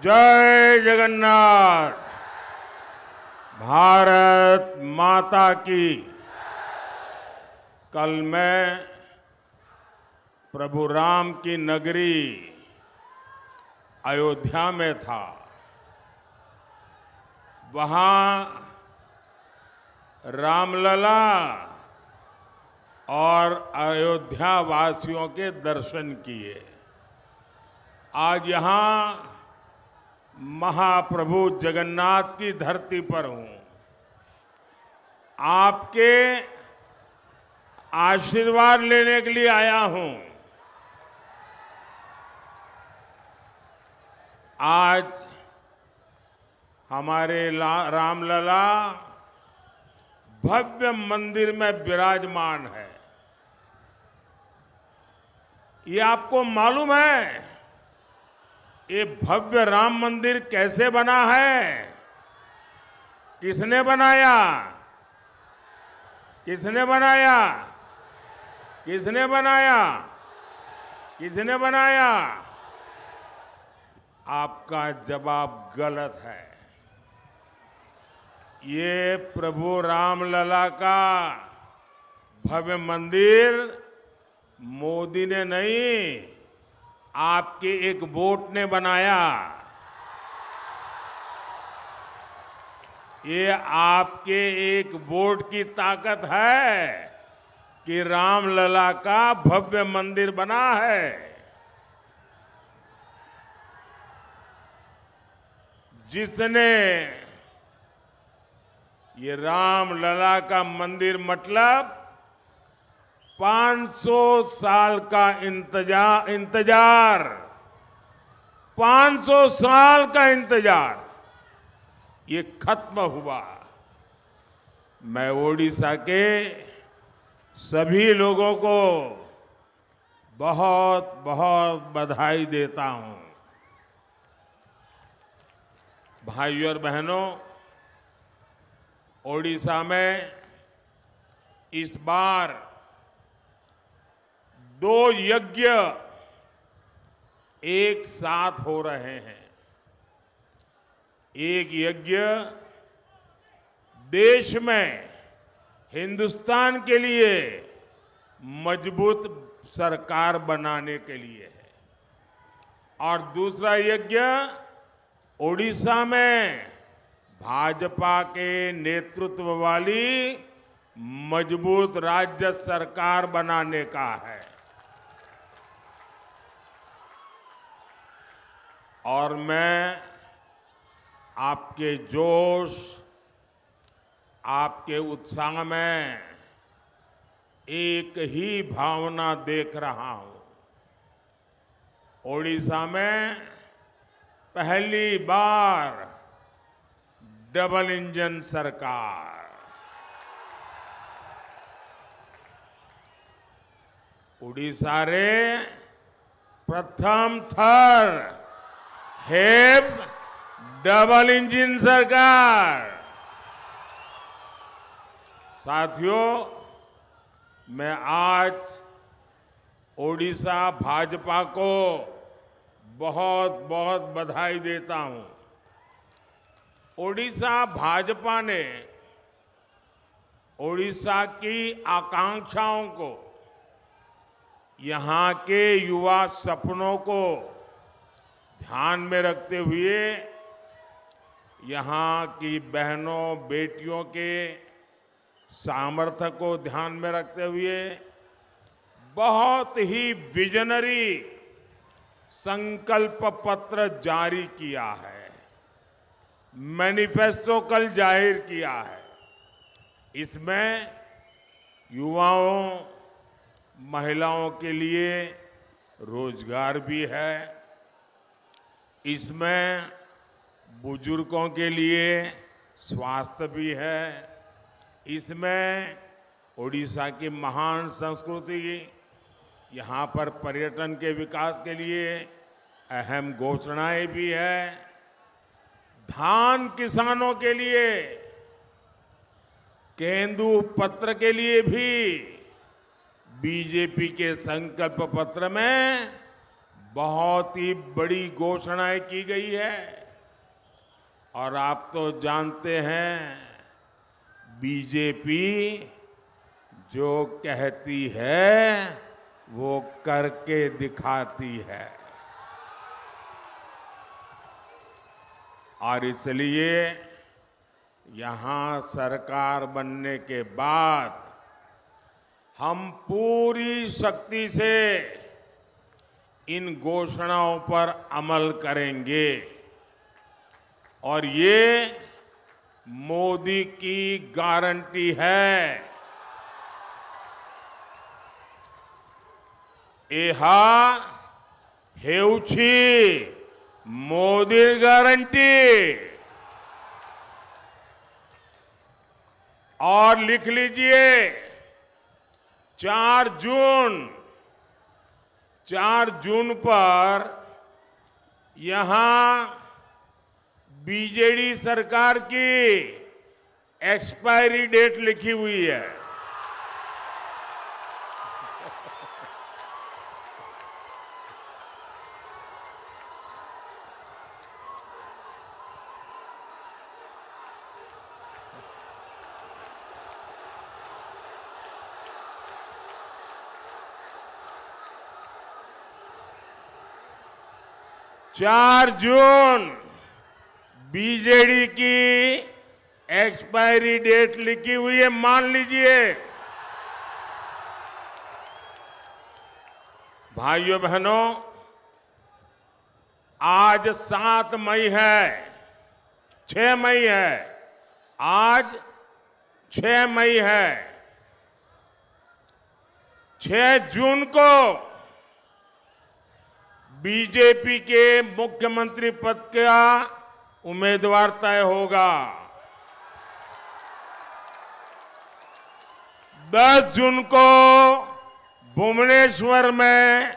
जय जगन्नाथ। भारत माता की। कल मैं प्रभु राम की नगरी अयोध्या में था। वहां रामलला और अयोध्या वासियों के दर्शन किए। आज यहां महाप्रभु जगन्नाथ की धरती पर हूं। आपके आशीर्वाद लेने के लिए आया हूं। आज हमारे रामलला भव्य मंदिर में विराजमान है। ये आपको मालूम है ये भव्य राम मंदिर कैसे बना है? किसने बनाया? किसने बनाया? किसने बनाया? किसने बनाया? आपका जवाब गलत है। ये प्रभु रामलला का भव्य मंदिर मोदी ने नहीं, आपके एक वोट ने बनाया। ये आपके एक वोट की ताकत है कि रामलला का भव्य मंदिर बना है। जिसने ये रामलला का मंदिर मतलब 500 साल का इंतजार 500 साल का इंतजार ये खत्म हुआ। मैं ओडिशा के सभी लोगों को बहुत बहुत बधाई देता हूं। भाइयों और बहनों, ओडिशा में इस बार 2 यज्ञ एक साथ हो रहे हैं। एक यज्ञ देश में हिंदुस्तान के लिए मजबूत सरकार बनाने के लिए है और दूसरा यज्ञ ओडिशा में भाजपा के नेतृत्व वाली मजबूत राज्य सरकार बनाने का है। और मैं आपके जोश, आपके उत्साह में एक ही भावना देख रहा हूं। ओडिशा में पहली बार डबल इंजन सरकार। ओडिशा रे प्रथम थर हेब डबल इंजन सरकार। साथियों, मैं आज ओडिशा भाजपा को बहुत बहुत बधाई देता हूं। ओडिशा भाजपा ने ओडिशा की आकांक्षाओं को, यहां के युवा सपनों को ध्यान में रखते हुए, यहां की बहनों बेटियों के सामर्थ्य को ध्यान में रखते हुए बहुत ही विजनरी संकल्प पत्र जारी किया है। मैनिफेस्टो कल जाहिर किया है। इसमें युवाओं, महिलाओं के लिए रोजगार भी है। इसमें बुजुर्गों के लिए स्वास्थ्य भी है। इसमें ओडिशा की महान संस्कृति, यहाँ पर पर्यटन के विकास के लिए अहम घोषणाएं भी है। धान किसानों के लिए, केंदु पत्र के लिए भी बीजेपी के संकल्प पत्र में बहुत ही बड़ी घोषणाएं की गई है और आप तो जानते हैं बीजेपी जो कहती है वो करके दिखाती है और इसलिए यहां सरकार बनने के बाद हम पूरी शक्ति से इन घोषणाओं पर अमल करेंगे और ये मोदी की गारंटी है। एहा हेउची मोदी गारंटी। और लिख लीजिए 4 जून पर यहां बीजेडी सरकार की एक्सपायरी डेट लिखी हुई है। चार जून बीजेडी की एक्सपायरी डेट लिखी हुई है, मान लीजिए। भाइयों बहनों, आज 7 मई है, 6 मई है, आज 6 मई है। 6 जून को बीजेपी के मुख्यमंत्री पद का उम्मीदवार तय होगा। 10 जून को भुवनेश्वर में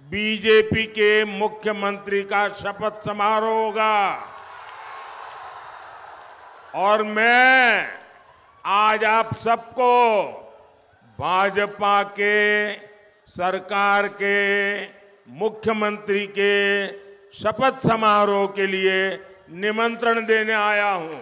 बीजेपी के मुख्यमंत्री का शपथ समारोह होगा और मैं आज आप सबको भाजपा के सरकार के मुख्यमंत्री के शपथ समारोह के लिए निमंत्रण देने आया हूं।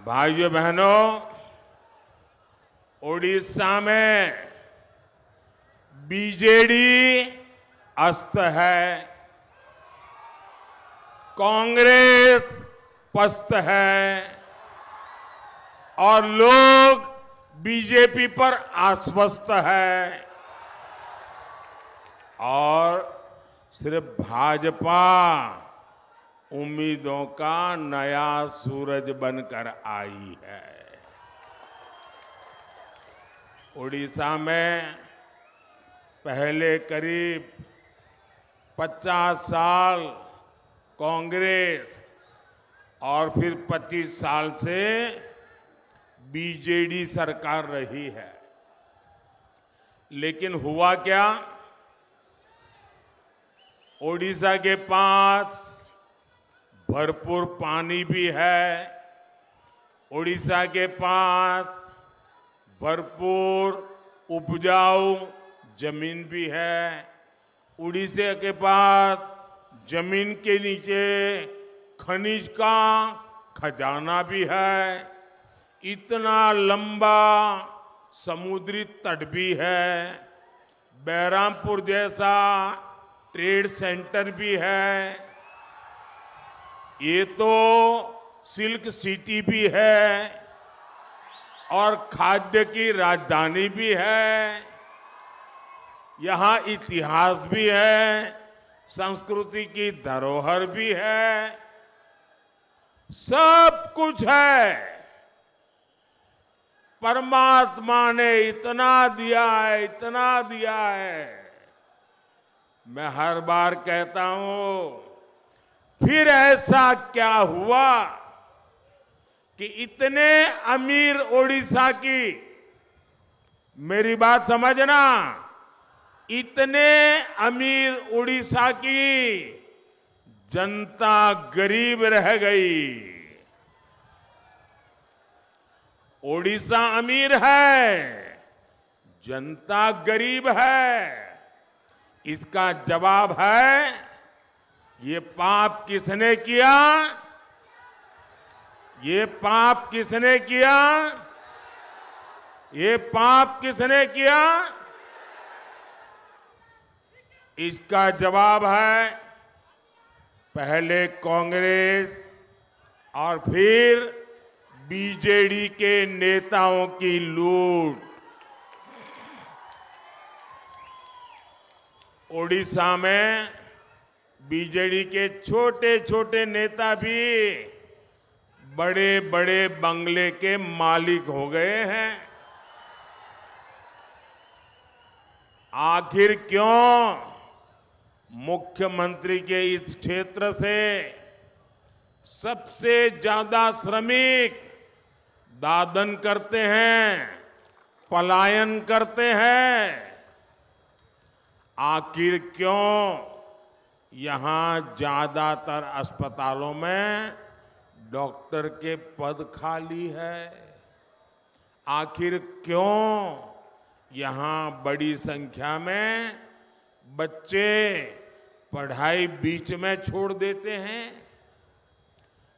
भाइयों बहनों, ओडिशा में बीजेडी अस्त है, कांग्रेस पस्त है और लोग बीजेपी पर आश्वस्त है और सिर्फ भाजपा उम्मीदों का नया सूरज बनकर आई है। ओडिशा में पहले करीब 50 साल कांग्रेस और फिर 25 साल से बीजेडी सरकार रही है, लेकिन हुआ क्या? ओडिशा के पास भरपूर पानी भी है, ओडिशा के पास भरपूर उपजाऊ जमीन भी है, उड़ीसा के पास जमीन के नीचे खनिज का खजाना भी है, इतना लंबा समुद्री तट भी है, बैरामपुर जैसा ट्रेड सेंटर भी है, ये तो सिल्क सिटी भी है और खाद्य की राजधानी भी है। यहाँ इतिहास भी है, संस्कृति की धरोहर भी है, सब कुछ है। परमात्मा ने इतना दिया है, इतना दिया है। मैं हर बार कहता हूं, फिर ऐसा क्या हुआ कि इतने अमीर ओडिशा की, मेरी बात समझना, इतने अमीर उड़ीसा की जनता गरीब रह गई। उड़ीसा अमीर है, जनता गरीब है। इसका जवाब है, ये पाप किसने किया? ये पाप किसने किया? ये पाप किसने किया? इसका जवाब है, पहले कांग्रेस और फिर बीजेडी के नेताओं की लूट। ओडिशा में बीजेडी के छोटे छोटे नेता भी बड़े बड़े बंगले के मालिक हो गए हैं। आखिर क्यों मुख्यमंत्री के इस क्षेत्र से सबसे ज्यादा श्रमिक दादन करते हैं, पलायन करते हैं? आखिर क्यों यहां ज्यादातर अस्पतालों में डॉक्टर के पद खाली है? आखिर क्यों यहां बड़ी संख्या में बच्चे पढ़ाई बीच में छोड़ देते हैं?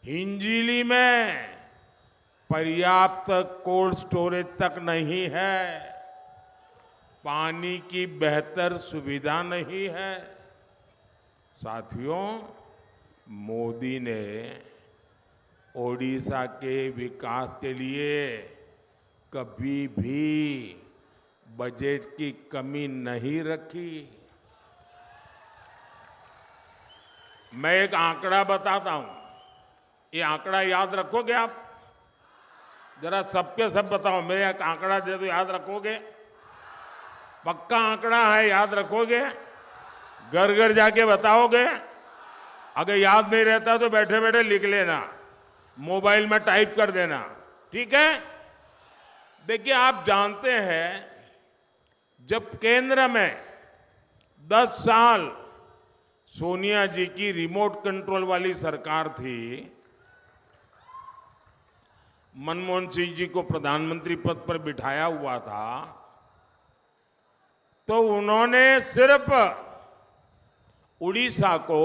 हिंजीली में पर्याप्त कोल्ड स्टोरेज तक नहीं है, पानी की बेहतर सुविधा नहीं है। साथियों, मोदी ने ओडिशा के विकास के लिए कभी भी बजट की कमी नहीं रखी। मैं एक आंकड़ा बताता हूं, ये आंकड़ा याद रखोगे आप? जरा सबके सब बताओ, मैं एक आंकड़ा दे दो, याद रखोगे? पक्का आंकड़ा है, याद रखोगे? घर घर जाके बताओगे? अगर याद नहीं रहता तो बैठे बैठे लिख लेना, मोबाइल में टाइप कर देना, ठीक है? देखिए, आप जानते हैं, जब केंद्र में 10 साल सोनिया जी की रिमोट कंट्रोल वाली सरकार थी, मनमोहन सिंह जी को प्रधानमंत्री पद पर बिठाया हुआ था, तो उन्होंने सिर्फ उड़ीसा को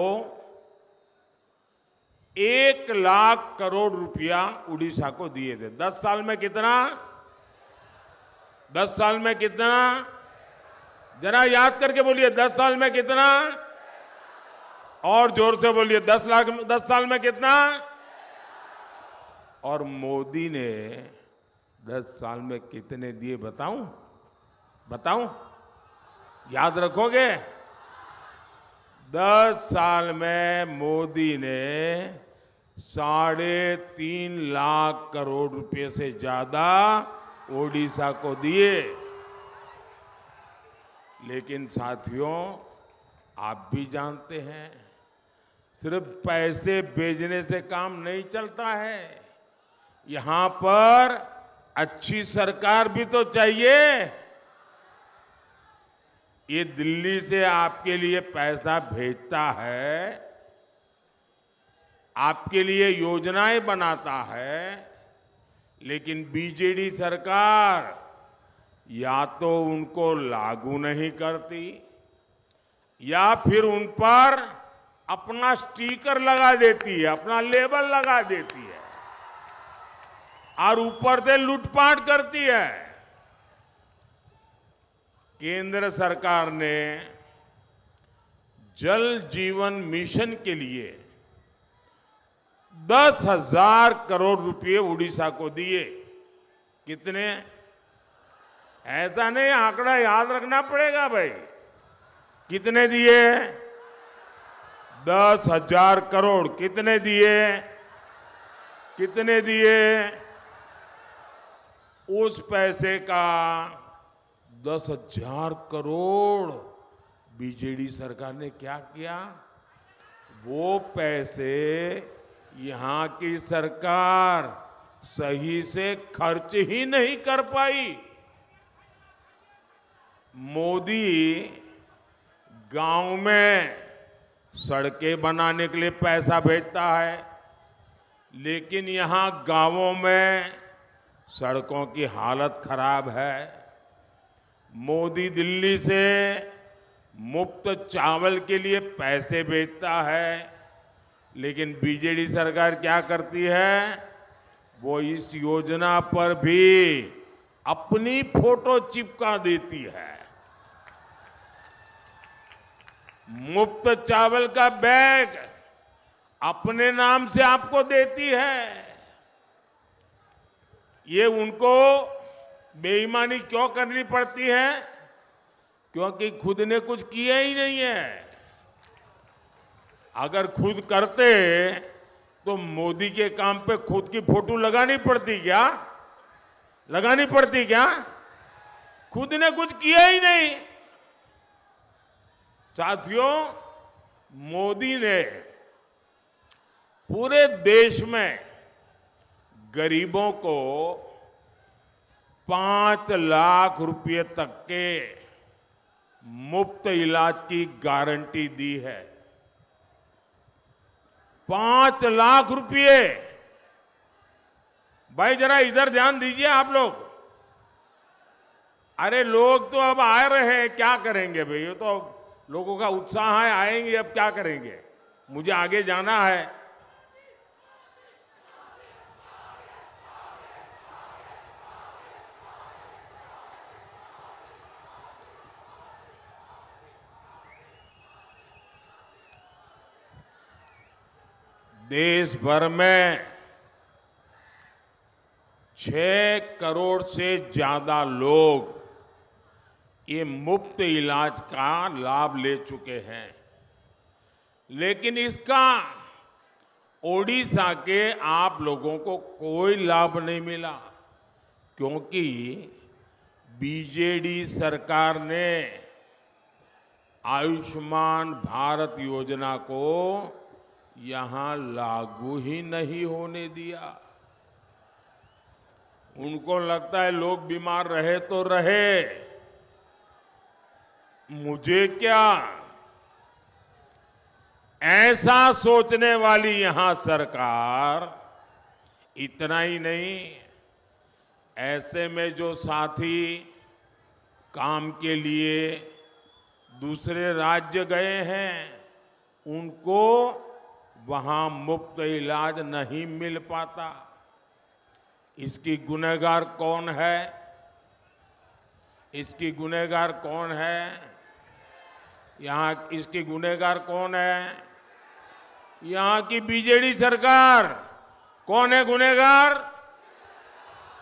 1 लाख करोड़ रुपया उड़ीसा को दिए थे। 10 साल में कितना? 10 साल में कितना? जरा याद करके बोलिए, 10 साल में कितना? और जोर से बोलिए, 10 साल में कितना? और मोदी ने 10 साल में कितने दिए बताऊं? बताऊं? याद रखोगे? 10 साल में मोदी ने 3.5 लाख करोड़ रुपए से ज्यादा ओडिशा को दिए। लेकिन साथियों, आप भी जानते हैं, सिर्फ पैसे भेजने से काम नहीं चलता है। यहां पर अच्छी सरकार भी तो चाहिए। ये दिल्ली से आपके लिए पैसा भेजता है, आपके लिए योजनाएं बनाता है, लेकिन बीजेडी सरकार या तो उनको लागू नहीं करती या फिर उन पर अपना स्टिकर लगा देती है, अपना लेबल लगा देती है और ऊपर से लूटपाट करती है। केंद्र सरकार ने जल जीवन मिशन के लिए 10,000 करोड़ रुपए उड़ीसा को दिए। कितने? ऐसा नहीं, आंकड़ा याद रखना पड़ेगा भाई। कितने दिए? 10,000 करोड़। कितने दिए? कितने दिए? उस पैसे का 10,000 करोड़ बीजेडी सरकार ने क्या किया? वो पैसे यहां की सरकार सही से खर्च ही नहीं कर पाई। मोदी गांव में सड़कें बनाने के लिए पैसा भेजता है, लेकिन यहां गांवों में सड़कों की हालत खराब है। मोदी दिल्ली से मुफ्त चावल के लिए पैसे भेजता है, लेकिन बीजेडी सरकार क्या करती है, वो इस योजना पर भी अपनी फोटो चिपका देती है। मुफ्त चावल का बैग अपने नाम से आपको देती है। ये उनको बेईमानी क्यों करनी पड़ती है? क्योंकि खुद ने कुछ किया ही नहीं है। अगर खुद करते तो मोदी के काम पे खुद की फोटो लगानी पड़ती क्या? लगानी पड़ती क्या? खुद ने कुछ किया ही नहीं। साथियों, मोदी ने पूरे देश में गरीबों को 5 लाख रुपए तक के मुफ्त इलाज की गारंटी दी है। 5 लाख रुपए। भाई जरा इधर ध्यान दीजिए आप लोग। अरे लोग तो अब आ रहे हैं, क्या करेंगे भाई? ये तो लोगों का उत्साह है, आएंगे, अब क्या करेंगे? मुझे आगे जाना है। देश भर में 6 करोड़ से ज्यादा लोग ये मुफ्त इलाज का लाभ ले चुके हैं, लेकिन इसका ओडिशा के आप लोगों को कोई लाभ नहीं मिला, क्योंकि बीजेडी सरकार ने आयुष्मान भारत योजना को यहां लागू ही नहीं होने दिया। उनको लगता है लोग बीमार रहे तो रहे, मुझे क्या। ऐसा सोचने वाली यहां सरकार, इतना ही नहीं, ऐसे में जो साथी काम के लिए दूसरे राज्य गए हैं, उनको वहां मुफ्त इलाज नहीं मिल पाता। इसकी गुनहगार कौन है? इसकी गुनहगार कौन है? यहां इसकी गुनहगार कौन है? यहां की बीजेडी सरकार। कौन है गुनहगार?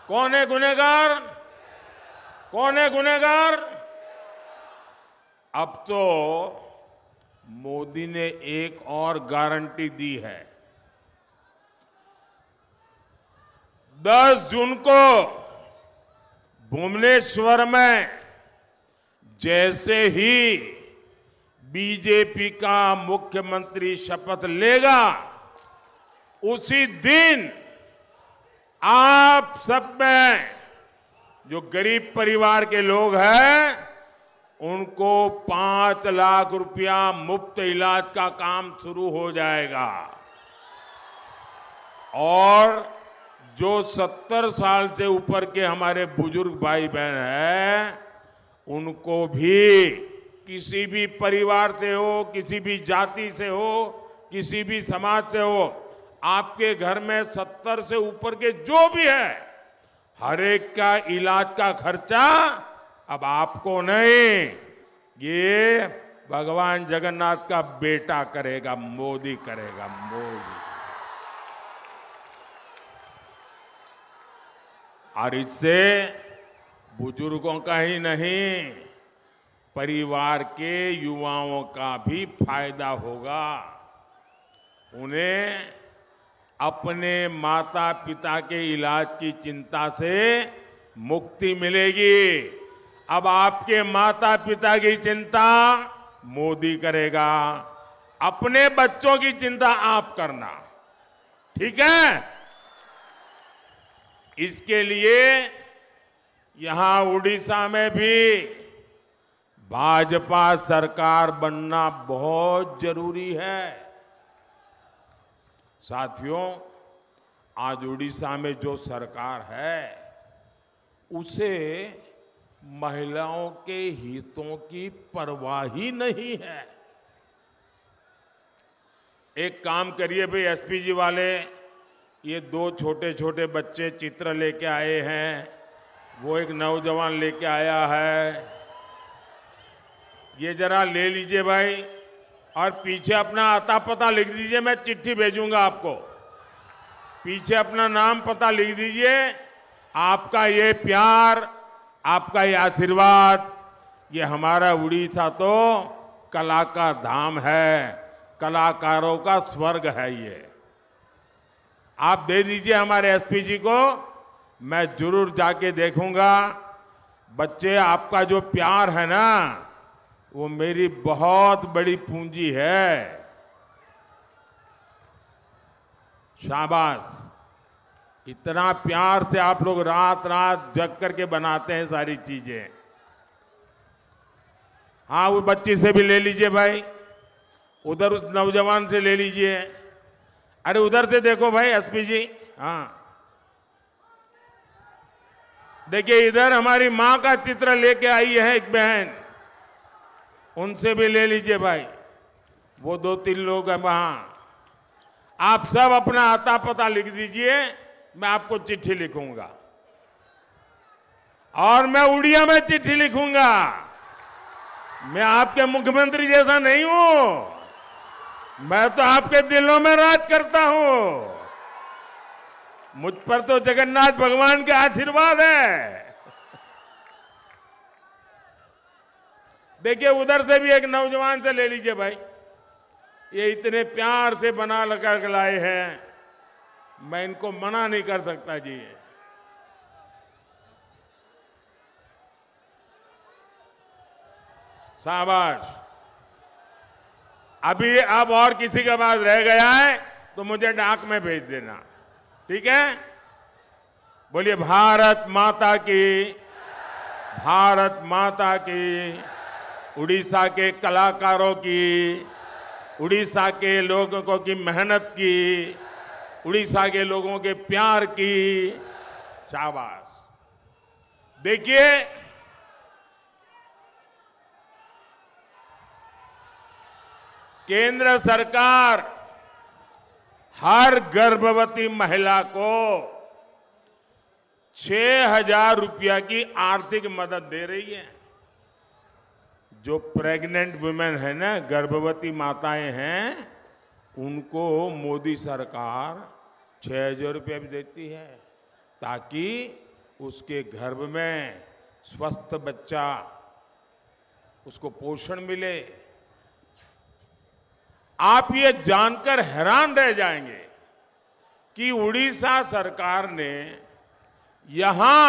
कौन है गुनहगार? कौन है गुनहगार? अब तो मोदी ने एक और गारंटी दी है। 10 जून को भुवनेश्वर में जैसे ही बीजेपी का मुख्यमंत्री शपथ लेगा, उसी दिन आप सब में जो गरीब परिवार के लोग हैं, उनको 5 लाख रुपया मुफ्त इलाज का काम शुरू हो जाएगा। और जो 70 साल से ऊपर के हमारे बुजुर्ग भाई बहन हैं, उनको भी, किसी भी परिवार से हो, किसी भी जाति से हो, किसी भी समाज से हो, आपके घर में 70 से ऊपर के जो भी है, हर एक का इलाज का खर्चा अब आपको नहीं, ये भगवान जगन्नाथ का बेटा करेगा, मोदी करेगा, मोदी। और इससे बुजुर्गों का ही नहीं, परिवार के युवाओं का भी फायदा होगा। उन्हें अपने माता पिता के इलाज की चिंता से मुक्ति मिलेगी। अब आपके माता पिता की चिंता मोदी करेगा, अपने बच्चों की चिंता आप करना, ठीक है? इसके लिए यहां उड़ीसा में भी भाजपा सरकार बनना बहुत जरूरी है। साथियों, आज उड़ीसा में जो सरकार है उसे महिलाओं के हितों की परवाह ही नहीं है। एक काम करिए भाई, एसपी जी वाले, ये दो छोटे छोटे बच्चे चित्र लेके आए हैं, वो एक नौजवान लेके आया है, ये जरा ले लीजिए भाई, और पीछे अपना आता पता लिख दीजिए, मैं चिट्ठी भेजूंगा आपको। पीछे अपना नाम पता लिख दीजिए। आपका ये प्यार, आपका ये आशीर्वाद, ये हमारा उड़ीसा तो कला का धाम है, कलाकारों का स्वर्ग है। ये आप दे दीजिए हमारे एसपी जी को, मैं जरूर जाके देखूंगा। बच्चे, आपका जो प्यार है ना, वो मेरी बहुत बड़ी पूंजी है। शाबाश, इतना प्यार से आप लोग रात रात जग करके बनाते हैं सारी चीजें। हाँ, वो बच्ची से भी ले लीजिए भाई, उधर उस नौजवान से ले लीजिए। अरे उधर से देखो भाई एसपी जी, हाँ देखिए, इधर हमारी मां का चित्र लेके आई है एक बहन, उनसे भी ले लीजिए भाई। वो 2-3 लोग हैं वहां। आप सब अपना आता पता लिख दीजिए, मैं आपको चिट्ठी लिखूंगा, और मैं उड़िया में चिट्ठी लिखूंगा। मैं आपके मुख्यमंत्री जैसा नहीं हूं, मैं तो आपके दिलों में राज करता हूं। मुझ पर तो जगन्नाथ भगवान के आशीर्वाद है। देखिए, उधर से भी एक नौजवान से ले लीजिए भाई, ये इतने प्यार से बना लगा के लाए हैं, मैं इनको मना नहीं कर सकता जी। शाबाश। अभी अब और किसी के पास रह गया है तो मुझे डाक में भेज देना, ठीक है? बोलिए भारत माता की, भारत माता की। उड़ीसा के कलाकारों की, उड़ीसा के लोगों की मेहनत की, उड़ीसा के लोगों के प्यार की। शाबाश। देखिए, केंद्र सरकार हर गर्भवती महिला को 6,000 रुपया की आर्थिक मदद दे रही है। जो प्रेग्नेंट वुमेन है ना, गर्भवती माताएं हैं, उनको मोदी सरकार 6,000 रुपया भी देती है, ताकि उसके गर्भ में स्वस्थ बच्चा, उसको पोषण मिले। आप ये जानकर हैरान रह जाएंगे कि उड़ीसा सरकार ने यहां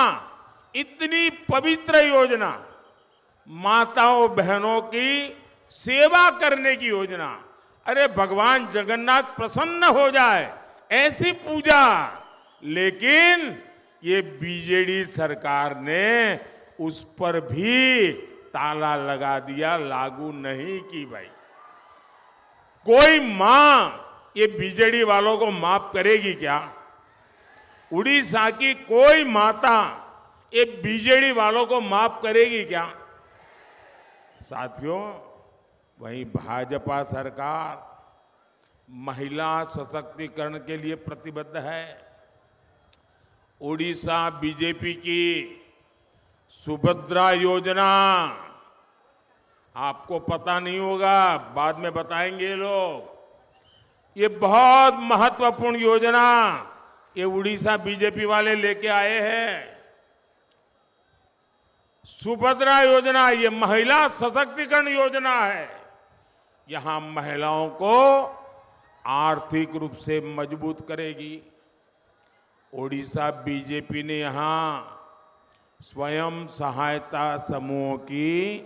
इतनी पवित्र योजना, माताओं बहनों की सेवा करने की योजना, अरे भगवान जगन्नाथ प्रसन्न हो जाए ऐसी पूजा, लेकिन ये बीजेडी सरकार ने उस पर भी ताला लगा दिया, लागू नहीं की भाई। कोई मां ये बीजेडी वालों को माफ करेगी क्या? उड़ीसा की कोई माता ये बीजेडी वालों को माफ करेगी क्या? साथियों, वहीं भाजपा सरकार महिला सशक्तिकरण के लिए प्रतिबद्ध है। उड़ीसा बीजेपी की सुभद्रा योजना, आपको पता नहीं होगा, बाद में बताएंगे ये लोग। ये बहुत महत्वपूर्ण योजना ये उड़ीसा बीजेपी वाले लेके आए हैं। सुभद्रा योजना ये महिला सशक्तिकरण योजना है। यहां महिलाओं को आर्थिक रूप से मजबूत करेगी। उड़ीसा बीजेपी ने यहां स्वयं सहायता समूहों की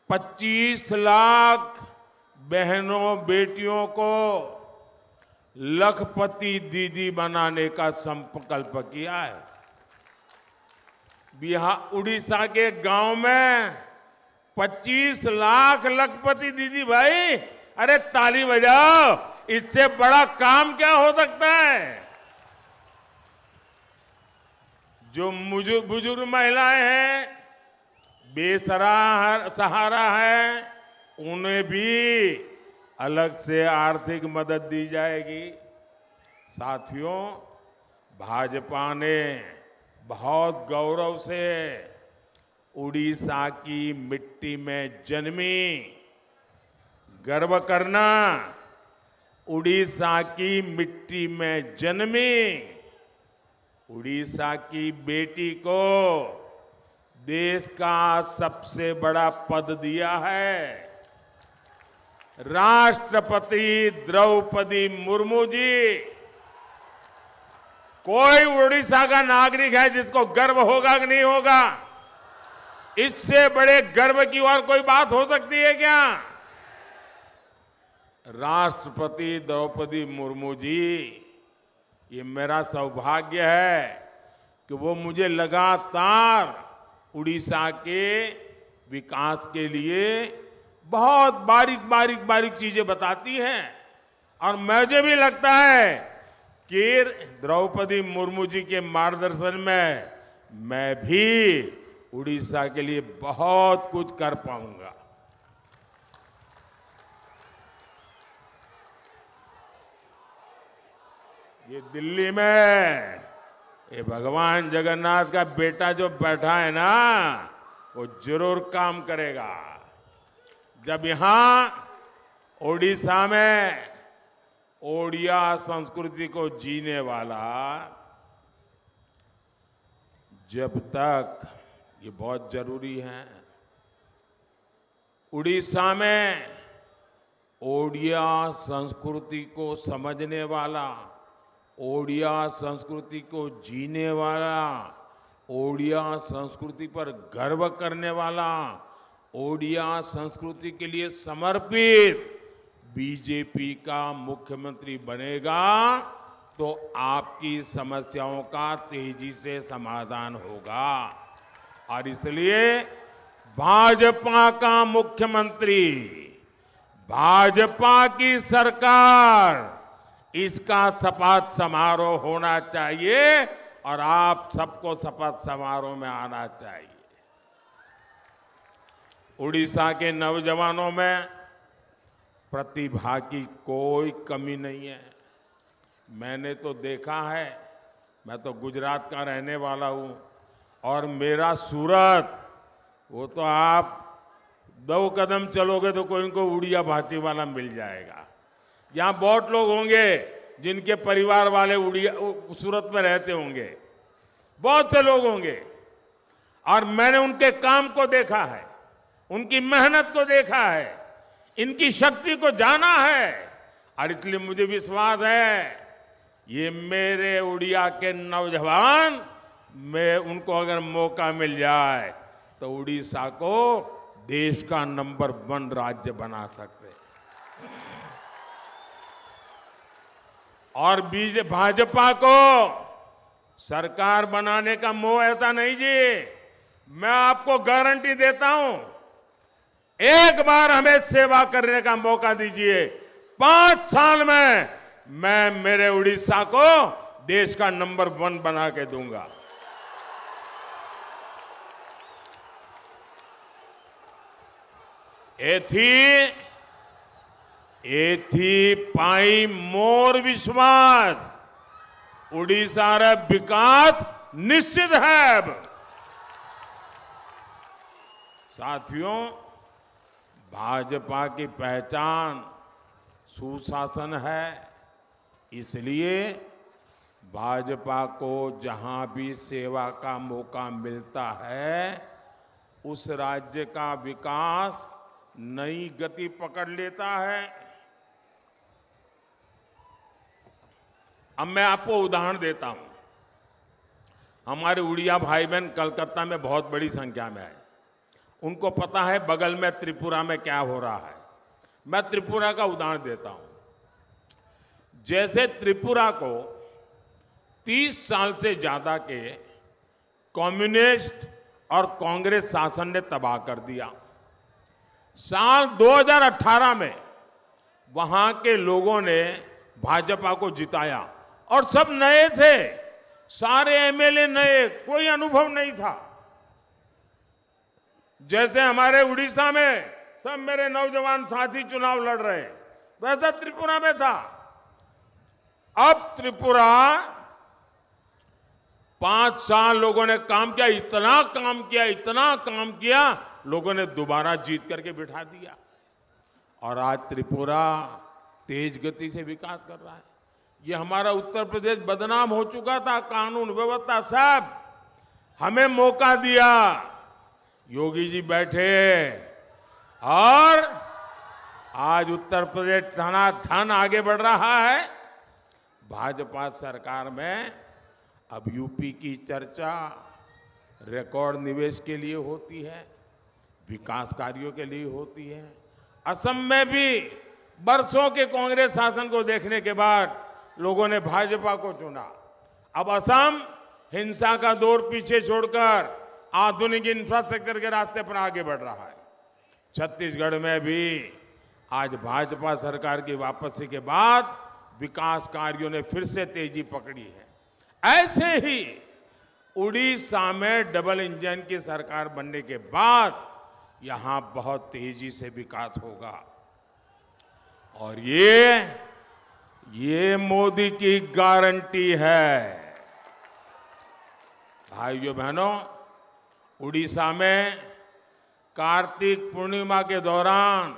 25 लाख बहनों बेटियों को लखपति दीदी बनाने का संकल्प किया है। बिहार उड़ीसा के गांव में 25 लाख लखपति दीदी भाई, अरे ताली बजाओ, इससे बड़ा काम क्या हो सकता है। जो बुजुर्ग महिलाएं हैं, बेसहारा है, उन्हें भी अलग से आर्थिक मदद दी जाएगी। साथियों, भाजपा ने बहुत गौरव से उड़ीसा की मिट्टी में जन्मी, गर्व करना, उड़ीसा की मिट्टी में जन्मी उड़ीसा की बेटी को देश का सबसे बड़ा पद दिया है। राष्ट्रपति द्रौपदी मुर्मू जी, कोई उड़ीसा का नागरिक है जिसको गर्व होगा कि नहीं होगा? इससे बड़े गर्व की और कोई बात हो सकती है क्या? राष्ट्रपति द्रौपदी मुर्मू जी, ये मेरा सौभाग्य है कि वो मुझे लगातार उड़ीसा के विकास के लिए बहुत बारीक चीजें बताती हैं। और मुझे भी लगता है कि द्रौपदी मुर्मू जी के मार्गदर्शन में मैं भी उड़ीसा के लिए बहुत कुछ कर पाऊंगा। ये दिल्ली में ये भगवान जगन्नाथ का बेटा जो बैठा है ना, वो जरूर काम करेगा। जब यहां ओडिशा में ओडिया संस्कृति को जीने वाला, जब तक, ये बहुत जरूरी है, उड़ीसा में ओडिया संस्कृति को समझने वाला, ओडिया संस्कृति को जीने वाला, ओडिया संस्कृति पर गर्व करने वाला, ओडिया संस्कृति के लिए समर्पित बीजेपी का मुख्यमंत्री बनेगा तो आपकी समस्याओं का तेजी से समाधान होगा। और इसलिए भाजपा का मुख्यमंत्री, भाजपा की सरकार, इसका शपथ समारोह होना चाहिए और आप सबको शपथ समारोह में आना चाहिए। उड़ीसा के नौजवानों में प्रतिभा की कोई कमी नहीं है। मैंने तो देखा है, मैं तो गुजरात का रहने वाला हूं, और मेरा सूरत, वो तो आप 2 कदम चलोगे तो कोई इनको उड़िया भाषी वाला मिल जाएगा। यहां बहुत लोग होंगे जिनके परिवार वाले उड़िया सूरत में रहते होंगे, बहुत से लोग होंगे, और मैंने उनके काम को देखा है, उनकी मेहनत को देखा है, इनकी शक्ति को जाना है। और इसलिए मुझे विश्वास है ये मेरे उड़िया के नौजवान, मैं उनको अगर मौका मिल जाए तो उड़ीसा को देश का नंबर 1 राज्य बना सकते। और भाजपा को सरकार बनाने का मोह ऐसा नहीं जी, मैं आपको गारंटी देता हूं, एक बार हमें सेवा करने का मौका दीजिए, 5 साल में मैं मेरे उड़ीसा को देश का नंबर 1 बना के दूंगा। एथी पाई मोर विश्वास, उड़ीसा रे विकास निश्चित है। साथियों, भाजपा की पहचान सुशासन है, इसलिए भाजपा को जहां भी सेवा का मौका मिलता है, उस राज्य का विकास नई गति पकड़ लेता है। अब मैं आपको उदाहरण देता हूं। हमारे उड़िया भाई बहन कलकत्ता में बहुत बड़ी संख्या में है, उनको पता है बगल में त्रिपुरा में क्या हो रहा है। मैं त्रिपुरा का उदाहरण देता हूं। जैसे त्रिपुरा को 30 साल से ज्यादा के कम्युनिस्ट और कांग्रेस शासन ने तबाह कर दिया, साल 2018 में वहां के लोगों ने भाजपा को जिताया और सब नए थे, सारे एमएलए नए, कोई अनुभव नहीं था। जैसे हमारे उड़ीसा में सब मेरे नौजवान साथी चुनाव लड़ रहे हैं, वैसा त्रिपुरा में था। अब त्रिपुरा 5 साल लोगों ने काम किया, इतना काम किया, लोगों ने दोबारा जीत करके बिठा दिया और आज त्रिपुरा तेज गति से विकास कर रहा है। ये हमारा उत्तर प्रदेश बदनाम हो चुका था, कानून व्यवस्था सब, हमें मौका दिया, योगी जी बैठे और आज उत्तर प्रदेश धनाधन आगे बढ़ रहा है। भाजपा सरकार में अब यूपी की चर्चा रिकॉर्ड निवेश के लिए होती है, विकास कार्यों के लिए होती है। असम में भी बरसों के कांग्रेस शासन को देखने के बाद लोगों ने भाजपा को चुना। अब असम हिंसा का दौर पीछे छोड़कर आधुनिक इंफ्रास्ट्रक्चर के रास्ते पर आगे बढ़ रहा है। छत्तीसगढ़ में भी आज भाजपा सरकार की वापसी के बाद विकास कार्यों ने फिर से तेजी पकड़ी है। ऐसे ही उड़ीसा में डबल इंजन की सरकार बनने के बाद यहां बहुत तेजी से विकास होगा और ये मोदी की गारंटी है। भाइयों बहनों, उड़ीसा में कार्तिक पूर्णिमा के दौरान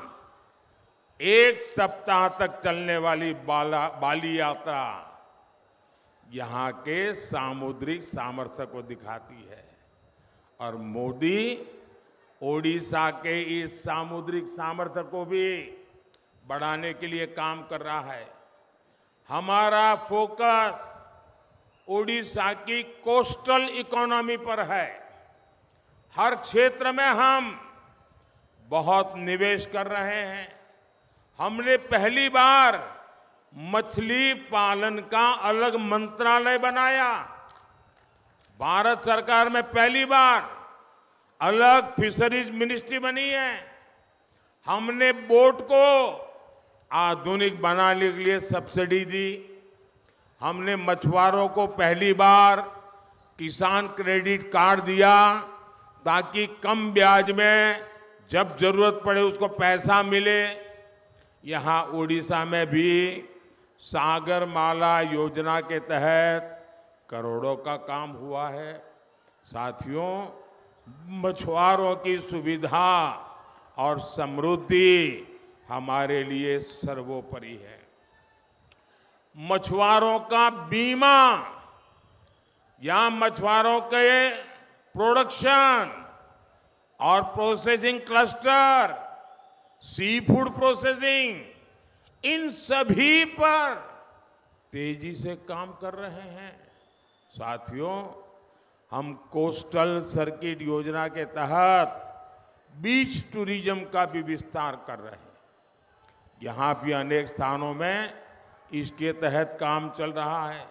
1 सप्ताह तक चलने वाली बाली यात्रा यहां के सामुद्रिक सामर्थ्य को दिखाती है और मोदी ओडिशा के इस सामुद्रिक सामर्थ्य को भी बढ़ाने के लिए काम कर रहा है। हमारा फोकस ओडिशा की कोस्टल इकोनॉमी पर है। हर क्षेत्र में हम बहुत निवेश कर रहे हैं। हमने पहली बार मछली पालन का अलग मंत्रालय बनाया। भारत सरकार में पहली बार अलग फिशरीज मिनिस्ट्री बनी है। हमने बोट को आधुनिक बनाने के लिए सब्सिडी दी। हमने मछुआरों को पहली बार किसान क्रेडिट कार्ड दिया ताकि कम ब्याज में जब जरूरत पड़े उसको पैसा मिले। यहाँ उड़ीसा में भी सागरमाला योजना के तहत करोड़ों का काम हुआ है। साथियों, मछुआरों की सुविधा और समृद्धि हमारे लिए सर्वोपरि है। मछुआरों का बीमा या मछुआरों के प्रोडक्शन और processing cluster, sea food processing, इन सभी पर तेजी से काम कर रहे हैं। साथियों, हम कोस्टल सर्किट योजना के तहत बीच टूरिज्म का भी विस्तार कर रहे हैं। यहाँ भी अनेक स्थानों में इसके तहत काम चल रहा है।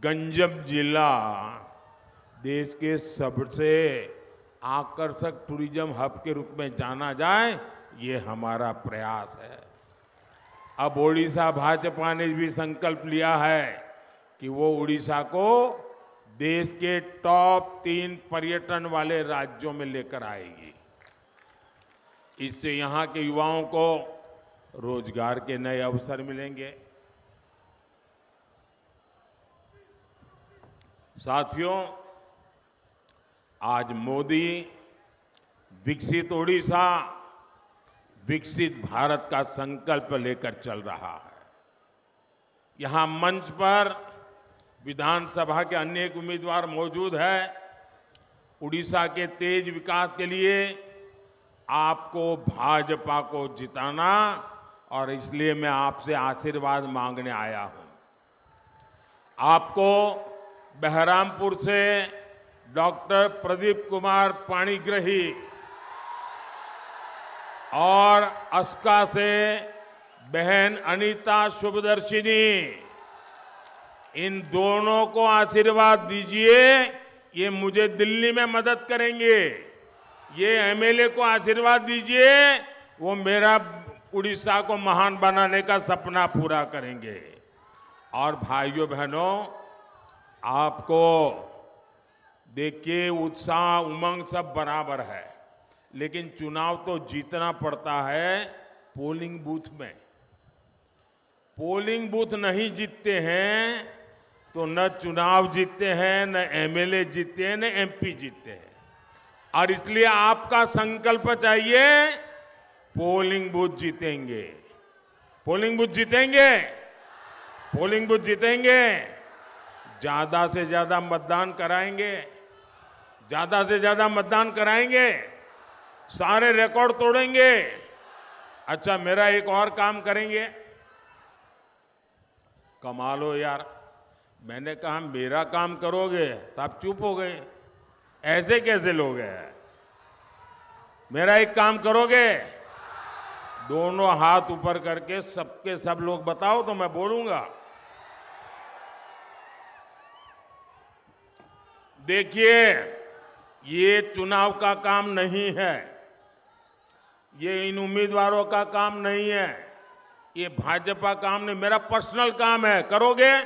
गंजम जिला देश के सबसे आकर्षक टूरिज्म हब के रूप में जाना जाए, ये हमारा प्रयास है। अब ओडिशा भाजपा ने भी संकल्प लिया है कि वो उड़ीसा को देश के टॉप 3 पर्यटन वाले राज्यों में लेकर आएगी। इससे यहाँ के युवाओं को रोजगार के नए अवसर मिलेंगे। साथियों, आज मोदी विकसित ओडिशा, विकसित भारत का संकल्प लेकर चल रहा है। यहां मंच पर विधानसभा के अनेक उम्मीदवार मौजूद हैं। उड़ीसा के तेज विकास के लिए आपको भाजपा को जिताना और इसलिए मैं आपसे आशीर्वाद मांगने आया हूं। आपको बहरामपुर से डॉक्टर प्रदीप कुमार पाणिग्राही और अस्का से बहन अनीता शुभदर्शिनी, इन दोनों को आशीर्वाद दीजिए। ये मुझे दिल्ली में मदद करेंगे। ये एमएलए को आशीर्वाद दीजिए, वो मेरा उड़ीसा को महान बनाने का सपना पूरा करेंगे। और भाइयों बहनों, आपको देखिए उत्साह उमंग सब बराबर है, लेकिन चुनाव तो जीतना पड़ता है पोलिंग बूथ में। पोलिंग बूथ नहीं जीतते हैं तो न चुनाव जीतते हैं, न एमएलए जीतते हैं, न एमपी जीतते हैं। और इसलिए आपका संकल्प चाहिए, पोलिंग बूथ जीतेंगे, पोलिंग बूथ जीतेंगे, पोलिंग बूथ जीतेंगे। ज्यादा से ज्यादा मतदान कराएंगे, ज्यादा से ज्यादा मतदान कराएंगे, सारे रिकॉर्ड तोड़ेंगे। अच्छा, मेरा एक और काम करेंगे। कमाल हो यार, मैंने कहा मेरा काम करोगे तो आप चुप हो गए। ऐसे कैसे लोग हैं? मेरा एक काम करोगे? दोनों हाथ ऊपर करके सबके सब लोग बताओ तो मैं बोलूंगा। देखिए, ये चुनाव का काम नहीं है, ये इन उम्मीदवारों का काम नहीं है, ये भाजपा काम नहीं, मेरा पर्सनल काम है। करोगे?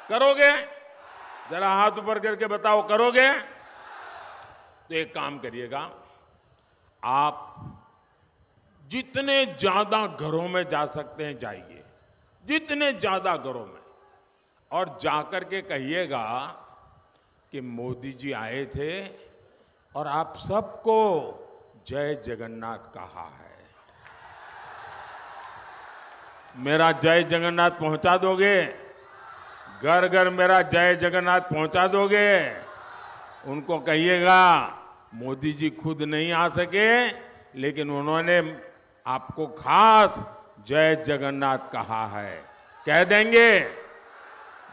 करोगे? जरा हाथ ऊपर करके बताओ, करोगे? तो एक काम करिएगा, आप जितने ज्यादा घरों में जा सकते हैं जाइए, जितने ज्यादा घरों में, और जाकर के कहिएगा कि मोदी जी आए थे और आप सबको जय जगन्नाथ कहा है। मेरा जय जगन्नाथ पहुंचा दोगे? घर घर मेरा जय जगन्नाथ पहुंचा दोगे? उनको कहिएगा मोदी जी खुद नहीं आ सके, लेकिन उन्होंने आपको खास जय जगन्नाथ कहा है। कह देंगे?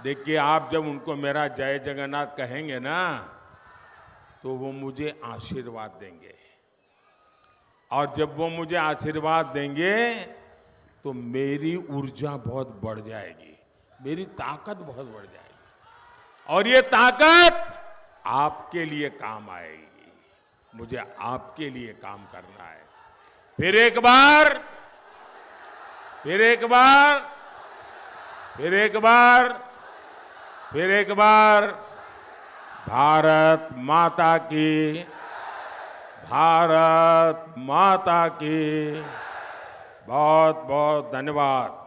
देखिए, आप जब उनको मेरा जय जगन्नाथ कहेंगे ना, तो वो मुझे आशीर्वाद देंगे, और जब वो मुझे आशीर्वाद देंगे तो मेरी ऊर्जा बहुत बढ़ जाएगी, मेरी ताकत बहुत बढ़ जाएगी, और ये ताकत आपके लिए काम आएगी। मुझे आपके लिए काम करना है। फिर एक बार, फिर एक बार, फिर एक बार, फिर एक बार, भारत माता की, भारत माता की। बहुत बहुत धन्यवाद।